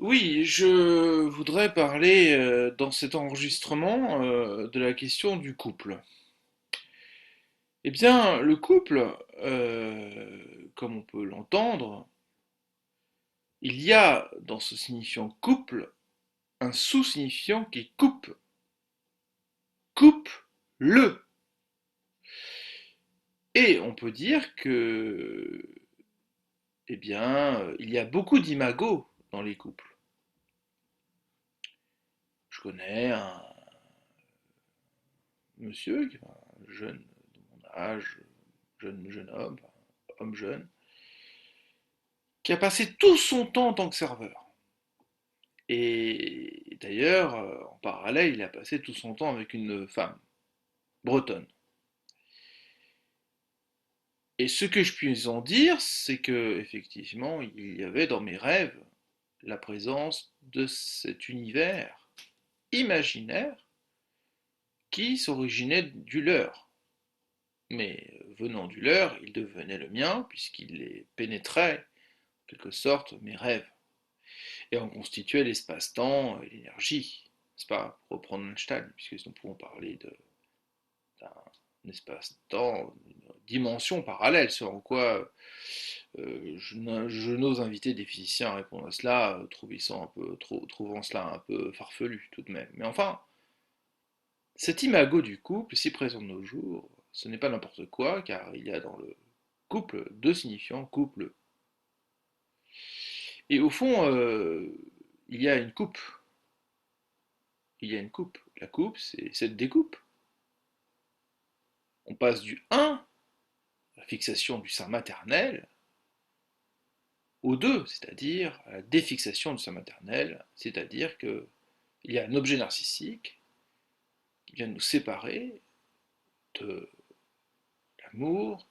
Oui, je voudrais parler dans cet enregistrement de la question du couple. Eh bien, le couple, comme on peut l'entendre, il y a dans ce signifiant couple un sous-signifiant qui est coupe. Coupe le. Et on peut dire que, eh bien, il y a beaucoup d'imago dans les couples. Je connais un monsieur, un jeune de mon âge, jeune homme, homme jeune, qui a passé tout son temps en tant que serveur. Et d'ailleurs, en parallèle, il a passé tout son temps avec une femme bretonne. Et ce que je puis en dire, c'est que effectivement, il y avait dans mes rêves la présence de cet univers imaginaire qui s'originait du leur. Mais venant du leur, il devenait le mien puisqu'il les pénétrait, en quelque sorte, mes rêves. Et en constituait l'espace-temps et l'énergie, n'est-ce pas, pour reprendre Einstein, puisque nous pouvons parler d'un espace-temps, une dimension parallèle, selon quoi je n'ose inviter des physiciens à répondre à cela, trouvant cela un peu farfelu tout de même. Mais enfin, cet imago du couple, si présent de nos jours, ce n'est pas n'importe quoi, car il y a dans le couple deux signifiants, couple. Et au fond, il y a une coupe. Il y a une coupe. La coupe, c'est cette découpe. On passe du 1, la fixation du sein maternel, au 2, c'est-à-dire à la défixation du sein maternel, c'est-à-dire qu'il y a un objet narcissique qui vient nous séparer de l'amour,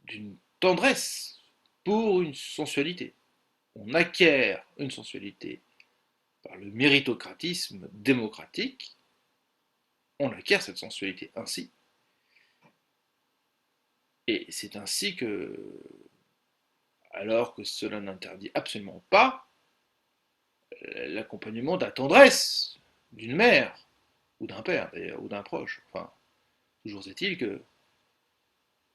d'une tendresse pour une sensualité. On acquiert une sensualité par le méritocratisme démocratique, on acquiert cette sensualité ainsi, et c'est ainsi que, alors que cela n'interdit absolument pas l'accompagnement de la tendresse d'une mère, ou d'un père d'ailleurs, ou d'un proche. Enfin, toujours est-il que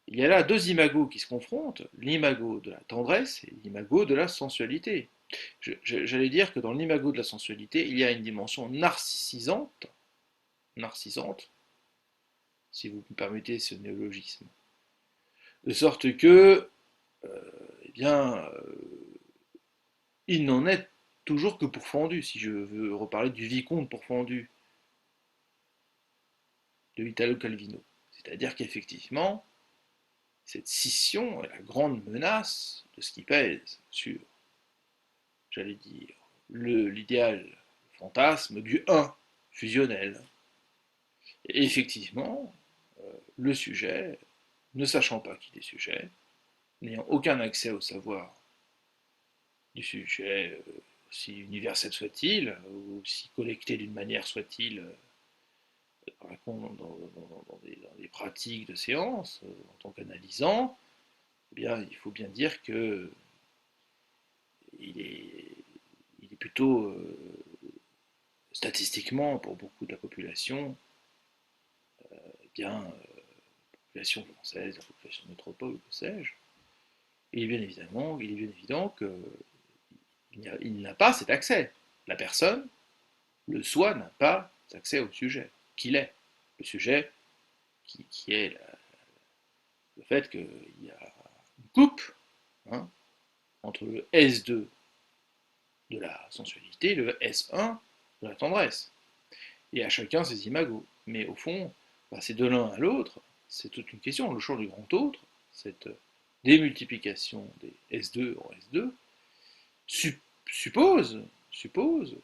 il y a là deux imagos qui se confrontent, l'imago de la tendresse et l'imago de la sensualité. J'allais dire que dans l'imago de la sensualité, il y a une dimension narcissante, si vous me permettez ce néologisme. De sorte que, eh bien, il n'en est toujours que pourfendu, si je veux reparler du vicomte pourfendu de Italo Calvino. C'est-à-dire qu'effectivement, cette scission est la grande menace de ce qui pèse sur, j'allais dire, l'idéal, le fantasme du un fusionnel. Et effectivement, le sujet, ne sachant pas qu'il est sujet, n'ayant aucun accès au savoir du sujet, aussi universel soit-il, ou aussi collecté d'une manière soit-il, dans des pratiques de séance, en tant qu'analysant, eh bien, il faut bien dire que il est, il est plutôt statistiquement, pour beaucoup de la population, eh bien, la population française, la population métropole, que sais-je, il est bien évident qu'il n'a pas cet accès. La personne, le soi, n'a pas accès au sujet, qu'il est. Le sujet qui est le fait qu'il y a une coupe, hein, entre le S2 de la sensualité et le S1 de la tendresse. Et à chacun ses imagos. Mais au fond, bah, c'est de l'un à l'autre, c'est toute une question. Le champ du grand autre, cette démultiplication des S2 en S2, suppose, suppose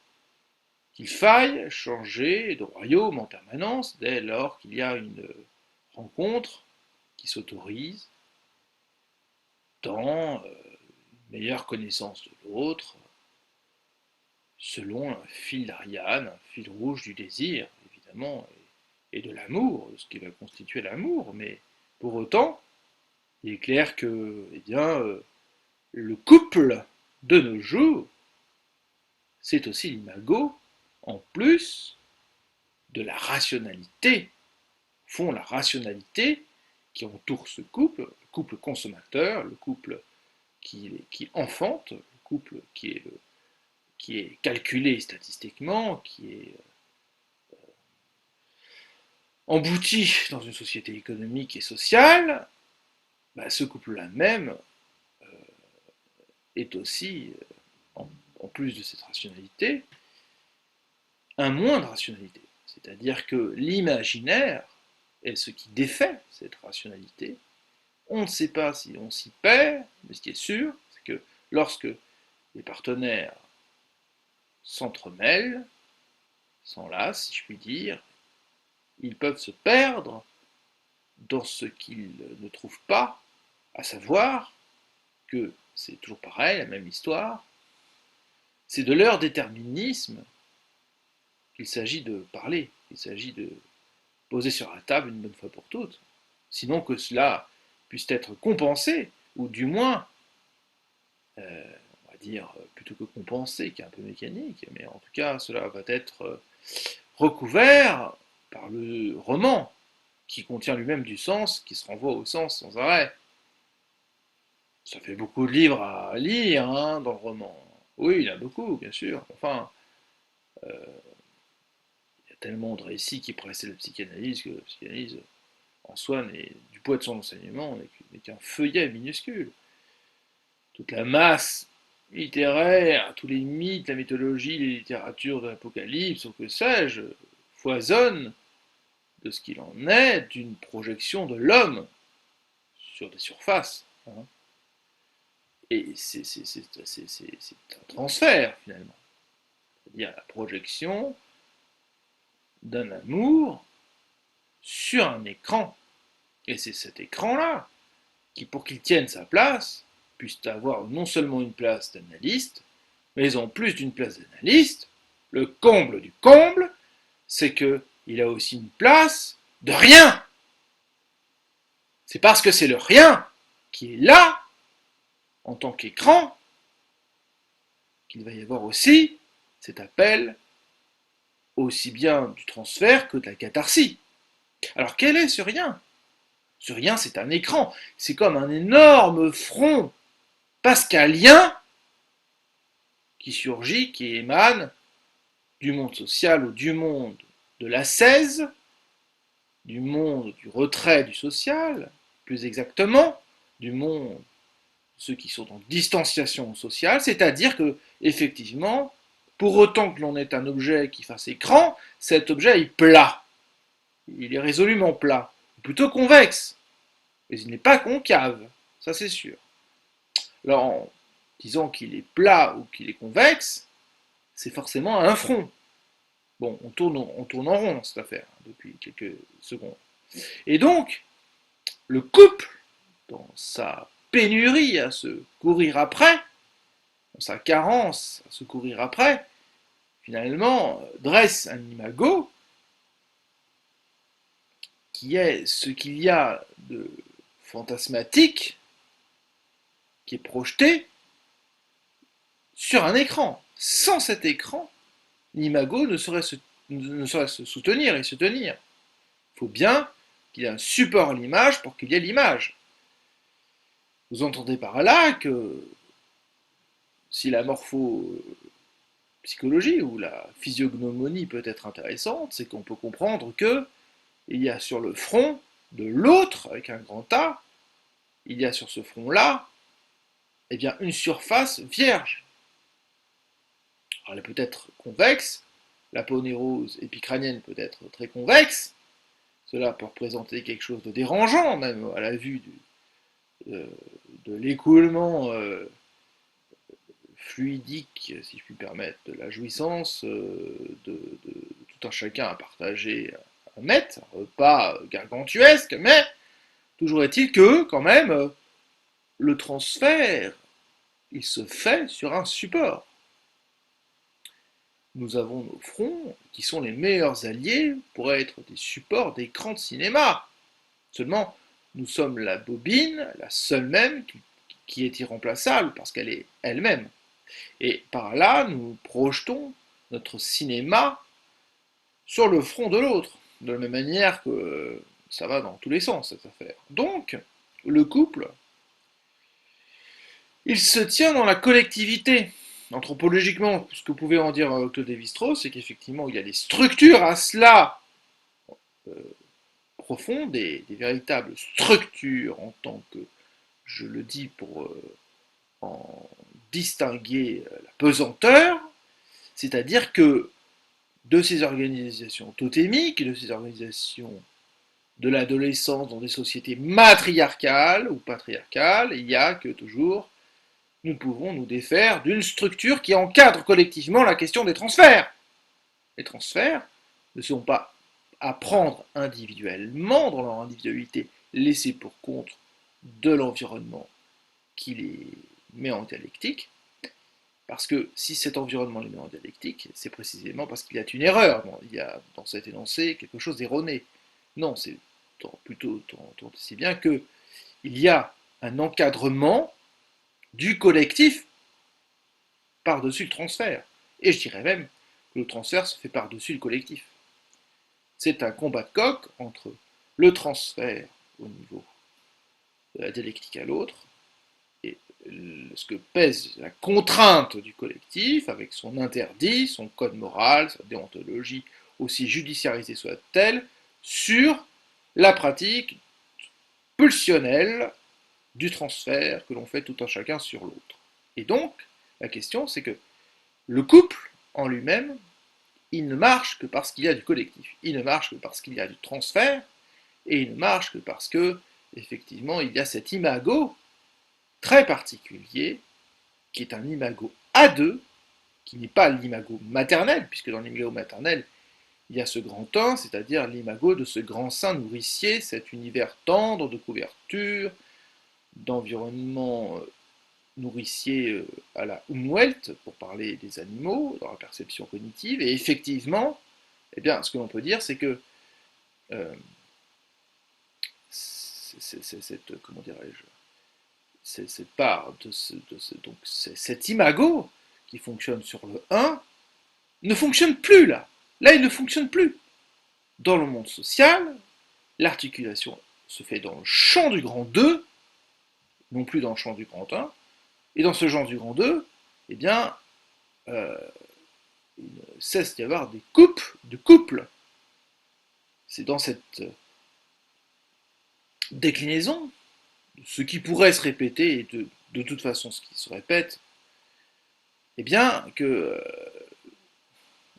qu'il faille changer de royaume en permanence dès lors qu'il y a une rencontre qui s'autorise dans une meilleure connaissance de l'autre, selon un fil d'Ariane, un fil rouge du désir, évidemment, et de l'amour, ce qui va constituer l'amour, mais pour autant, il est clair que eh bien, le couple de nos jours c'est aussi l'imago, en plus de la rationalité, font la rationalité qui entoure ce couple, le couple consommateur, le couple qui enfante, le couple qui est calculé statistiquement, qui est embouti dans une société économique et sociale, bah, ce couple-là même est aussi, en plus de cette rationalité, un moins de rationalité. C'est-à-dire que l'imaginaire est ce qui défait cette rationalité. On ne sait pas si on s'y perd, mais ce qui est sûr, c'est que lorsque les partenaires s'entremêlent, s'enlacent, si je puis dire, ils peuvent se perdre dans ce qu'ils ne trouvent pas, à savoir que c'est toujours pareil, la même histoire, c'est de leur déterminisme qu'il s'agit de parler, qu'il s'agit de poser sur la table une bonne fois pour toutes. Sinon que cela puisse être compensé, ou du moins, on va dire, plutôt que compensé, qui est un peu mécanique, mais en tout cas, cela va être recouvert par le roman, qui contient lui-même du sens, qui se renvoie au sens sans arrêt. Ça fait beaucoup de livres à lire hein, dans le roman. Oui, il y en a beaucoup, bien sûr. Enfin, il y a tellement de récits qui précèdent la psychanalyse que la psychanalyse, en soi, du poids de son enseignement, n'est qu'un feuillet minuscule. Toute la masse littéraire, tous les mythes, la mythologie, les littératures de l'Apocalypse, ou que sais-je, foisonnent de ce qu'il en est d'une projection de l'homme sur des surfaces. Hein. Et c'est un transfert, finalement. C'est-à-dire la projection d'un amour sur un écran. Et c'est cet écran-là qui, pour qu'il tienne sa place, puisse avoir non seulement une place d'analyste, mais en plus d'une place d'analyste, le comble du comble, c'est qu'il a aussi une place de rien. C'est parce que c'est le rien qui est là, en tant qu'écran, qu'il va y avoir aussi cet appel aussi bien du transfert que de la catharsis. Alors quel est ce rien? Ce rien, c'est un écran. C'est comme un énorme front pascalien qui surgit, qui émane du monde social ou du monde de l'ascèse, du monde du retrait du social, plus exactement, du monde de ceux qui sont en distanciation sociale, c'est-à-dire que, effectivement, pour autant que l'on ait un objet qui fasse écran, cet objet est plat. Il est résolument plat, ou plutôt convexe, mais il n'est pas concave, ça c'est sûr. Alors, en disant qu'il est plat ou qu'il est convexe, c'est forcément un front. Bon, on tourne en rond cette affaire depuis quelques secondes. Et donc, le couple, dans sa pénurie à se courir après, dans sa carence à se courir après, finalement, dresse un imago qui est ce qu'il y a de fantasmatique qui est projeté sur un écran. Sans cet écran, l'imago ne saurait se soutenir et se tenir. Il faut bien qu'il y ait un support à l'image pour qu'il y ait l'image. Vous entendez par là que si la morphopsychologie ou la physiognomonie peut être intéressante, c'est qu'on peut comprendre que il y a sur le front de l'autre, avec un grand A, il y a sur ce front-là, eh bien, une surface vierge. Alors, elle est peut-être convexe, la ponérose épicrânienne peut être très convexe, cela peut représenter quelque chose de dérangeant, même à la vue de l'écoulement fluidique, si je puis me permettre, de la jouissance de tout un chacun à partager un mètre, un repas gargantuesque, mais toujours est-il que, quand même, le transfert, il se fait sur un support. Nous avons nos fronts, qui sont les meilleurs alliés pour être des supports d'écran de cinéma. Seulement, nous sommes la bobine, la seule même, qui est irremplaçable, parce qu'elle est elle-même. Et par là, nous projetons notre cinéma sur le front de l'autre, de la même manière que ça va dans tous les sens, cette affaire. Donc, le couple, il se tient dans la collectivité. Anthropologiquement, ce que pouvait en dire Claude Lévi-Strauss, c'est qu'effectivement, il y a des structures à cela euh, profondes, des véritables structures en tant que, je le dis pour en distinguer la pesanteur, c'est-à-dire que de ces organisations totémiques, de ces organisations de l'adolescence dans des sociétés matriarcales ou patriarcales, il y a que toujours nous pouvons nous défaire d'une structure qui encadre collectivement la question des transferts. Les transferts ne sont pas à prendre individuellement dans leur individualité, laissés pour compte de l'environnement qui les met en dialectique, parce que si cet environnement les met en dialectique, c'est précisément parce qu'il y a une erreur, il y a dans cet énoncé quelque chose d'erroné. Non, c'est plutôt tant si bien qu'il y a un encadrement du collectif par-dessus le transfert. Et je dirais même que le transfert se fait par-dessus le collectif. C'est un combat de coq entre le transfert au niveau de la dialectique à l'autre et ce que pèse la contrainte du collectif avec son interdit, son code moral, sa déontologie, aussi judiciarisée soit-elle, sur la pratique pulsionnelle du transfert que l'on fait tout un chacun sur l'autre. Et donc, la question, c'est que le couple en lui-même, il ne marche que parce qu'il y a du collectif. Il ne marche que parce qu'il y a du transfert, et il ne marche que parce que, effectivement, il y a cet imago très particulier, qui est un imago à deux, qui n'est pas l'imago maternel, puisque dans l'imago maternel, il y a ce grand un, c'est-à-dire l'imago de ce grand sein nourricier, cet univers tendre de couverture, d'environnement nourricier à la Umwelt, pour parler des animaux, dans la perception cognitive, et effectivement, eh bien, ce que l'on peut dire, c'est que euh, cette, comment dirais-je, cette part donc cet imago qui fonctionne sur le un ne fonctionne plus là. Là, il ne fonctionne plus. Dans le monde social, l'articulation se fait dans le champ du grand 2, non plus dans le champ du grand un. Et dans ce champ du grand 2, eh bien, euh, il ne cesse d'y avoir des coupes de couples. C'est dans cette déclinaison, ce qui pourrait se répéter, et de toute façon ce qui se répète, eh bien, que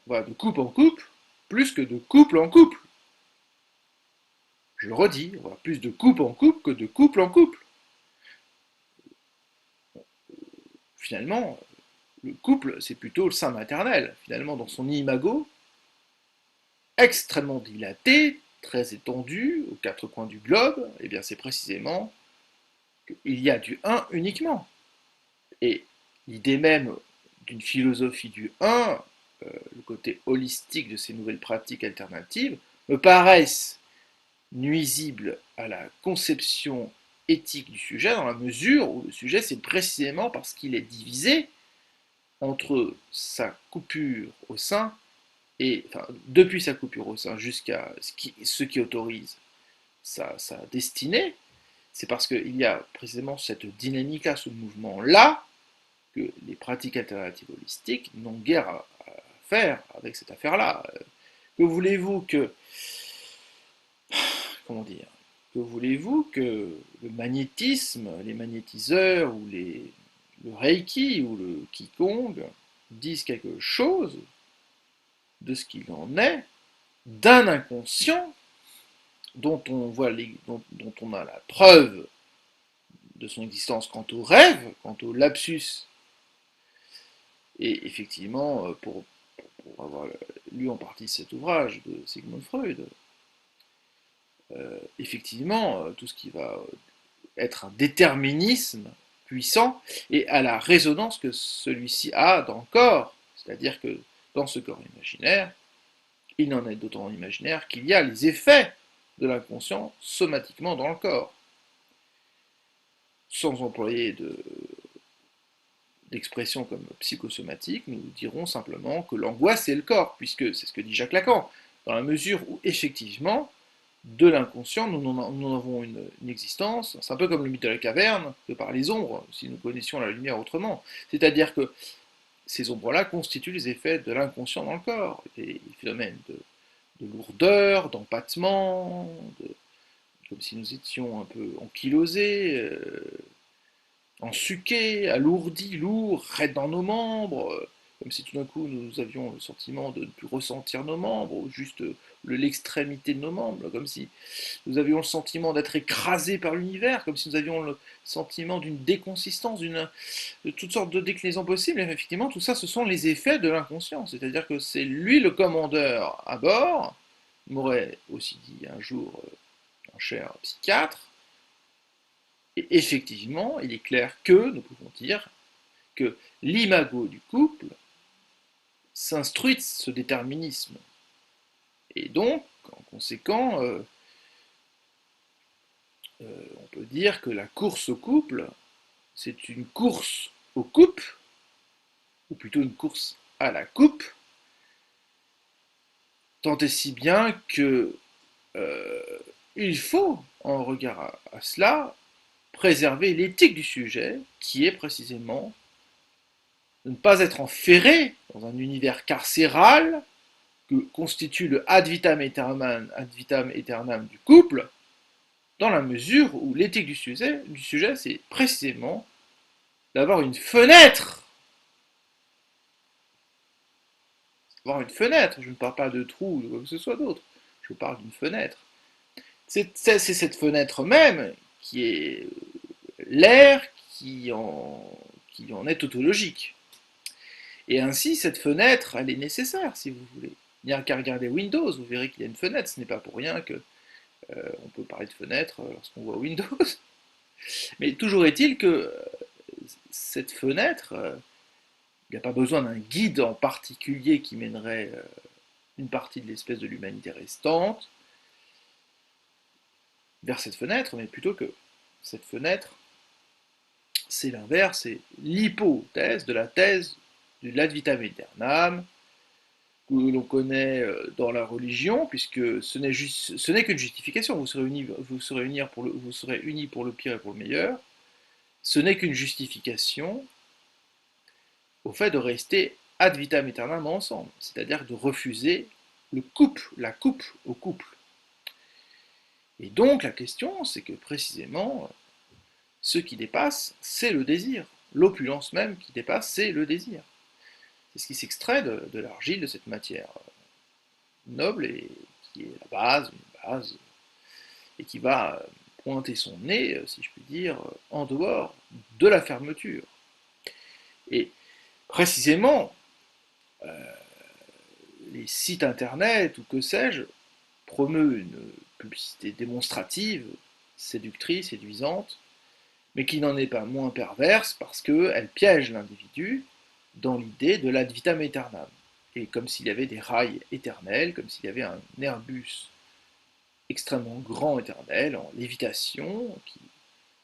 voilà, de couple en couple, plus que de couple en couple. Je le redis, on voit plus de couple en couple que de couple en couple. Finalement, le couple, c'est plutôt le sein maternel. Finalement, dans son imago, extrêmement dilaté, très étendu, aux quatre coins du globe, eh bien c'est précisément qu'il y a du un uniquement. Et l'idée même d'une philosophie du un, le côté holistique de ces nouvelles pratiques alternatives, me paraissent nuisibles à la conception éthique du sujet, dans la mesure où le sujet, c'est précisément parce qu'il est divisé entre sa coupure au sein et enfin, depuis sa coupure au sein jusqu'à ce qui autorise sa destinée, c'est parce qu'il y a précisément cette dynamique-là, ce mouvement-là, que les pratiques alternatives holistiques n'ont guère à faire avec cette affaire-là. Que voulez-vous que, comment dire, que voulez-vous que le magnétisme, les magnétiseurs ou le Reiki ou le Qigong disent quelque chose de ce qu'il en est d'un inconscient dont on voit dont on a la preuve de son existence quant au rêve, quant au lapsus. Et effectivement, pour avoir lu en partie cet ouvrage de Sigmund Freud, effectivement, tout ce qui va être un déterminisme puissant et à la résonance que celui-ci a dans le corps. C'est-à-dire que dans ce corps imaginaire, il n'en est d'autant imaginaire qu'il y a les effets de l'inconscient somatiquement dans le corps. Sans employer d'expression comme psychosomatique, nous dirons simplement que l'angoisse c'est le corps, puisque c'est ce que dit Jacques Lacan, dans la mesure où effectivement, de l'inconscient, nous avons une existence, c'est un peu comme le mythe de la caverne, que par les ombres, si nous connaissions la lumière autrement. C'est-à-dire que ces ombres-là constituent les effets de l'inconscient dans le corps, des phénomènes de lourdeur, d'empattement, comme si nous étions un peu ankylosés, ensuqués, alourdis, lourds, raides dans nos membres, comme si tout d'un coup nous avions le sentiment de ne plus ressentir nos membres, ou juste l'extrémité de nos membres, comme si nous avions le sentiment d'être écrasés par l'univers, comme si nous avions le sentiment d'une déconsistance, de toutes sortes de déclinaisons possibles. Et effectivement, tout ça, ce sont les effets de l'inconscient. C'est-à-dire que c'est lui le commandeur à bord, m'aurait aussi dit un jour un cher psychiatre. Et effectivement, il est clair que, nous pouvons dire, que l'imago du couple s'instruit de ce déterminisme. Et donc, en conséquent, on peut dire que la course au couple, c'est une course aux coupes, ou plutôt une course à la coupe, tant et si bien que euh, il faut, en regard à cela, préserver l'éthique du sujet, qui est précisément de ne pas être enferré dans un univers carcéral que constitue le ad vitam aeternam du couple, dans la mesure où l'éthique du sujet c'est précisément d'avoir une fenêtre. Avoir une fenêtre, je ne parle pas de trou ou de quoi que ce soit d'autre, je parle d'une fenêtre. C'est cette fenêtre même qui est l'air qui en est tautologique. Et ainsi, cette fenêtre, elle est nécessaire, si vous voulez. Il n'y a qu'à regarder Windows, vous verrez qu'il y a une fenêtre. Ce n'est pas pour rien que on peut parler de fenêtre lorsqu'on voit Windows. Mais toujours est-il que cette fenêtre, il n'y a pas besoin d'un guide en particulier qui mènerait une partie de l'espèce de l'humanité restante vers cette fenêtre, mais plutôt que cette fenêtre, c'est l'inverse, c'est l'hypothèse de la thèse du ad vitam aeternam, que l'on connaît dans la religion, puisque ce n'est qu'une justification, vous serez unis pour le pire et pour le meilleur, ce n'est qu'une justification au fait de rester ad vitam aeternam ensemble, c'est-à-dire de refuser la coupe au couple. Et donc la question, c'est que précisément, ce qui dépasse, c'est le désir. L'opulence même qui dépasse, c'est le désir. C'est ce qui s'extrait de l'argile, de cette matière noble et qui est une base, et qui va pointer son nez, si je puis dire, en dehors de la fermeture. Et précisément, les sites internet ou que sais-je promeuvent une publicité démonstrative, séductrice, séduisante, mais qui n'en est pas moins perverse parce qu'elle piège l'individu dans l'idée de l'ad vitam aeternam. Et comme s'il y avait des rails éternels, comme s'il y avait un Airbus extrêmement grand éternel en lévitation qui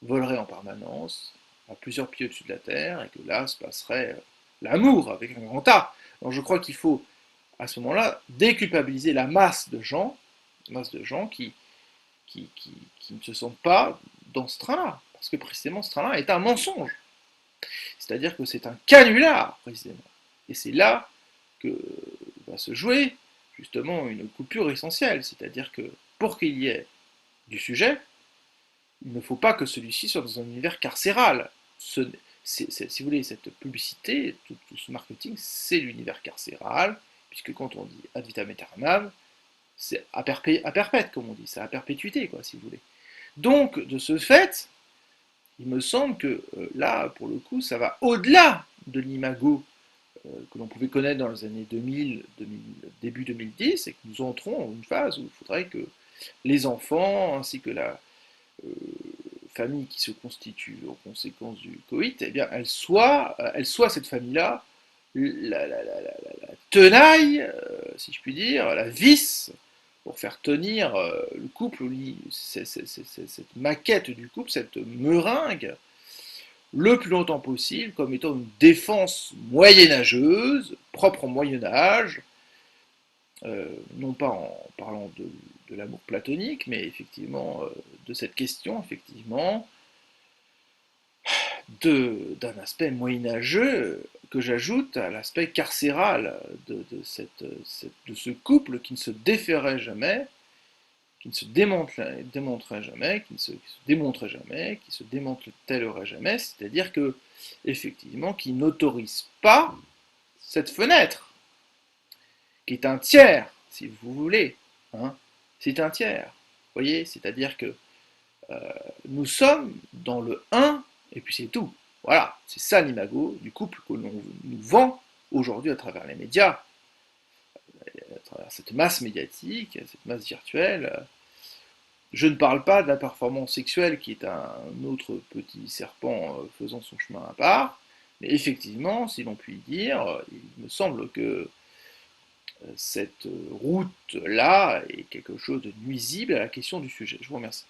volerait en permanence à plusieurs pieds au-dessus de la Terre et que là se passerait l'amour avec un grand A. Donc je crois qu'il faut à ce moment-là déculpabiliser la masse de gens qui ne se sentent pas dans ce train-là. Parce que précisément ce train-là est un mensonge. C'est-à-dire que c'est un canular, précisément. Et c'est là que va se jouer justement une coupure essentielle. C'est-à-dire que pour qu'il y ait du sujet, il ne faut pas que celui-ci soit dans un univers carcéral. Si vous voulez, cette publicité, tout ce marketing, c'est l'univers carcéral, puisque quand on dit ad vitam aeternam, c'est à perpète, comme on dit, c'est à perpétuité, quoi, si vous voulez. Donc, de ce fait, il me semble que là, pour le coup, ça va au-delà de l'imago que l'on pouvait connaître dans les années 2000, début 2010, et que nous entrons dans une phase où il faudrait que les enfants, ainsi que la euh, famille qui se constitue en conséquence du Covid, eh bien, elle soit cette famille-là, la tenaille, si je puis dire, la vis pour faire tenir le couple, cette maquette du couple, cette meringue, le plus longtemps possible comme étant une défense moyenâgeuse, propre au Moyen-Âge, non pas en parlant de l'amour platonique, mais effectivement de cette question, effectivement, d'un aspect moyenâgeux que j'ajoute à l'aspect carcéral de ce couple qui ne se déferait jamais, qui ne se démontrait jamais, qui se démontrait jamais, qui se démantèlerait jamais, c'est-à-dire que, effectivement, qui n'autorise pas cette fenêtre, qui est un tiers, si vous voulez, hein, c'est un tiers, vous voyez, c'est-à-dire que nous sommes dans le un, et puis c'est tout. Voilà, c'est ça l'imago du couple que l'on nous vend aujourd'hui à travers les médias, à travers cette masse médiatique, cette masse virtuelle. Je ne parle pas de la performance sexuelle qui est un autre petit serpent faisant son chemin à part, mais effectivement, si l'on peut dire, il me semble que cette route-là est quelque chose de nuisible à la question du sujet. Je vous remercie.